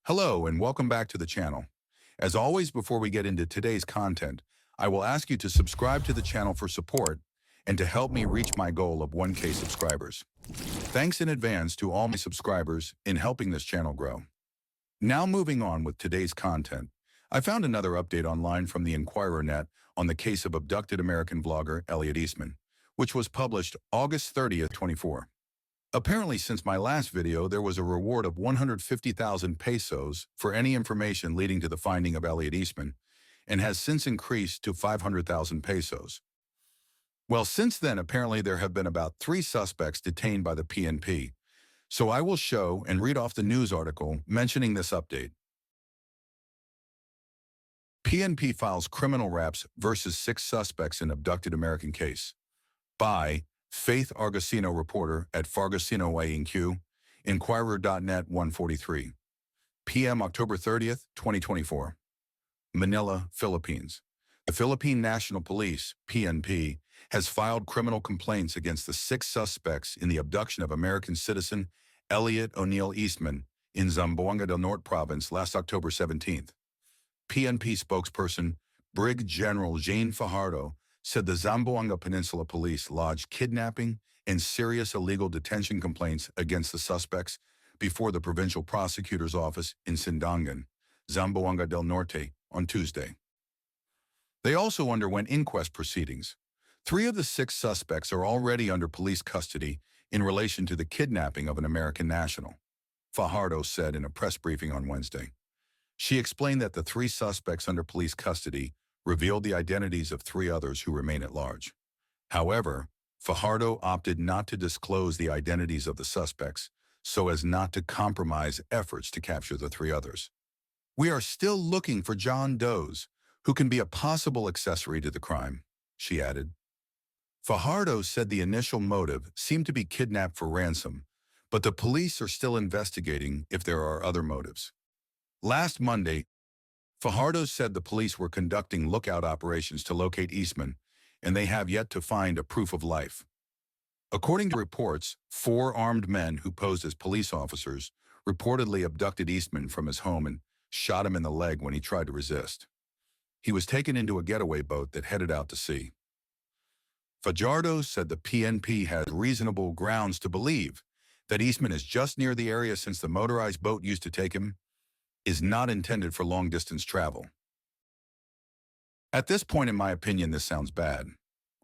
Hello and welcome back to the channel. As always, before we get into today's content, I will ask you to subscribe to the channel for support and to help me reach my goal of 1K subscribers. Thanks in advance to all my subscribers in helping this channel grow. Now moving on with today's content, I found another update online from the Inquirer net on the case of abducted American vlogger Elliot Eastman, which was published August 30th, 24. Apparently, since my last video, there was a reward of 150,000 pesos for any information leading to the finding of Elliot Eastman, and has since increased to 500,000 pesos. Well, since then, apparently there have been about 3 suspects detained by the PNP, so I will show and read off the news article mentioning this update. PNP files criminal raps versus 6 suspects in abducted American case. By Faith Argosino, reporter at Fargosino ANQ, Inquirer.net 1:43 p.m. October 30th, 2024. Manila, Philippines. The Philippine National Police, PNP, has filed criminal complaints against the 6 suspects in the abduction of American citizen Elliot O'Neill Eastman in Zamboanga del Norte province last October 17th. PNP spokesperson Brig General Jane Fajardo said the Zamboanga Peninsula Police lodged kidnapping and serious illegal detention complaints against the suspects before the provincial prosecutor's office in Sindangan, Zamboanga del Norte, on Tuesday. They also underwent inquest proceedings. 3 of the 6 suspects are already under police custody in relation to the kidnapping of an American national, Fajardo said in a press briefing on Wednesday. She explained that the 3 suspects under police custody revealed the identities of 3 others who remain at large. However, Fajardo opted not to disclose the identities of the suspects so as not to compromise efforts to capture the 3 others. We are still looking for John Does, who can be a possible accessory to the crime, she added. Fajardo said the initial motive seemed to be kidnapped for ransom, but the police are still investigating if there are other motives. Last Monday, Fajardo said the police were conducting lookout operations to locate Eastman, and they have yet to find a proof of life. According to reports, 4 armed men who posed as police officers reportedly abducted Eastman from his home and shot him in the leg when he tried to resist. He was taken into a getaway boat that headed out to sea. Fajardo said the PNP has reasonable grounds to believe that Eastman is just near the area since the motorized boat used to take him is not intended for long-distance travel. At this point, in my opinion, this sounds bad.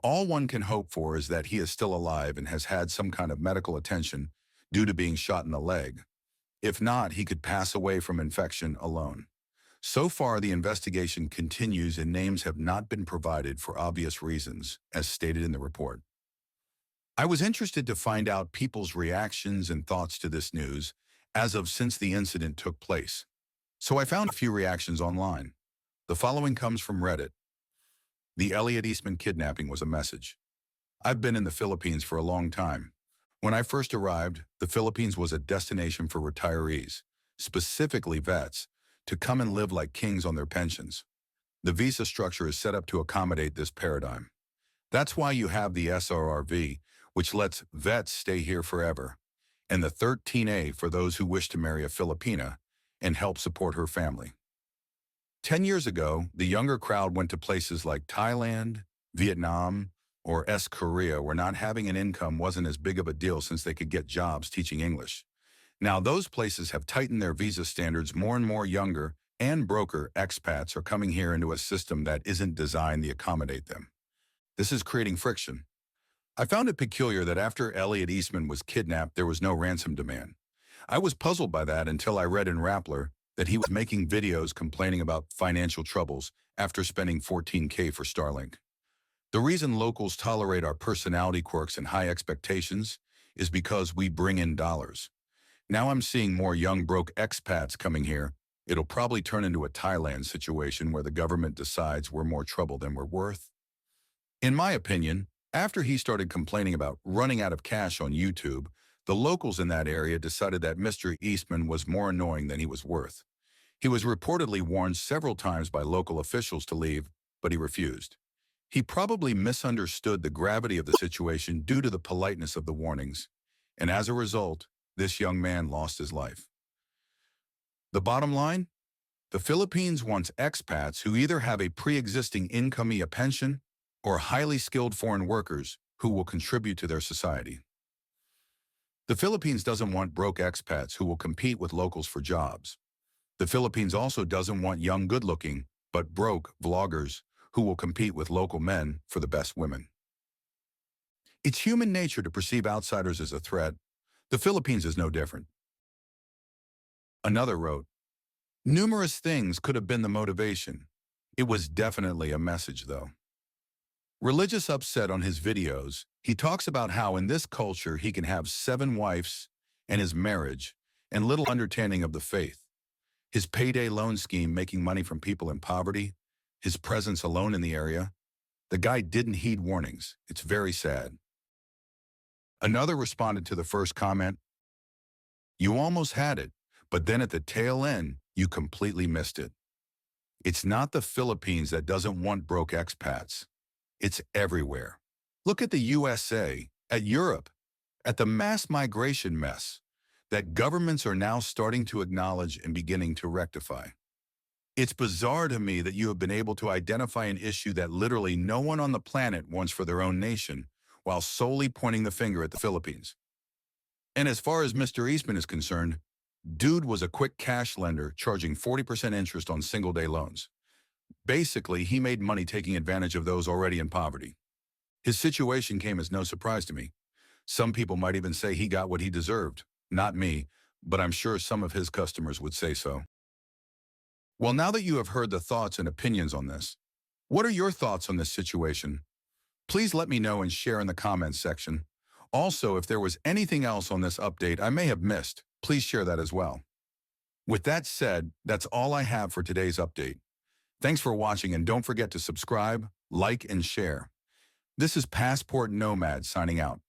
All one can hope for is that he is still alive and has had some kind of medical attention due to being shot in the leg. If not, he could pass away from infection alone. So far, the investigation continues and names have not been provided for obvious reasons, as stated in the report. I was interested to find out people's reactions and thoughts to this news since the incident took place. So I found a few reactions online. The following comes from Reddit. The Elliot Eastman kidnapping was a message. I've been in the Philippines for a long time. When I first arrived, the Philippines was a destination for retirees, specifically vets, to come and live like kings on their pensions. The visa structure is set up to accommodate this paradigm. That's why you have the SRRV, which lets vets stay here forever, and the 13A for those who wish to marry a Filipina and help support her family. 10 years ago, the younger crowd went to places like Thailand, Vietnam, or Korea, where not having an income wasn't as big of a deal since they could get jobs teaching English. Now those places have tightened their visa standards. More and more younger and broker expats are coming here into a system that isn't designed to accommodate them. This is creating friction. I found it peculiar that after Elliot Eastman was kidnapped, there was no ransom demand. I was puzzled by that until I read in Rappler that he was making videos complaining about financial troubles after spending $14K for Starlink. The reason locals tolerate our personality quirks and high expectations is because we bring in dollars. Now I'm seeing more young broke expats coming here. It'll probably turn into a Thailand situation where the government decides we're more trouble than we're worth. In my opinion, after he started complaining about running out of cash on YouTube, the locals in that area decided that Mr. Eastman was more annoying than he was worth. He was reportedly warned several times by local officials to leave, but he refused. He probably misunderstood the gravity of the situation due to the politeness of the warnings, and as a result, this young man lost his life. The bottom line? The Philippines wants expats who either have a pre-existing income via pension or highly skilled foreign workers who will contribute to their society. The Philippines doesn't want broke expats who will compete with locals for jobs. The Philippines also doesn't want young, good-looking, but broke vloggers who will compete with local men for the best women. It's human nature to perceive outsiders as a threat. The Philippines is no different. Another wrote, numerous things could have been the motivation. It was definitely a message, though. Religious upset on his videos, he talks about how in this culture he can have 7 wives and his marriage and little understanding of the faith. His payday loan scheme making money from people in poverty, his presence alone in the area. The guy didn't heed warnings. It's very sad. Another responded to the first comment, you almost had it, but then at the tail end, you completely missed it. It's not the Philippines that doesn't want broke expats. It's everywhere. Look at the USA, at Europe, at the mass migration mess that governments are now starting to acknowledge and beginning to rectify. It's bizarre to me that you have been able to identify an issue that literally no one on the planet wants for their own nation, while solely pointing the finger at the Philippines. And as far as Mr. Eastman is concerned, dude was a quick cash lender charging 40% interest on single-day loans. Basically, he made money taking advantage of those already in poverty. His situation came as no surprise to me. Some people might even say he got what he deserved. Not me, but I'm sure some of his customers would say so. Well, now that you have heard the thoughts and opinions on this, what are your thoughts on this situation? Please let me know and share in the comments section. Also, if there was anything else on this update I may have missed, please share that as well. With that said, that's all I have for today's update. Thanks for watching, and don't forget to subscribe, like, and share. This is Passport Nomad signing out.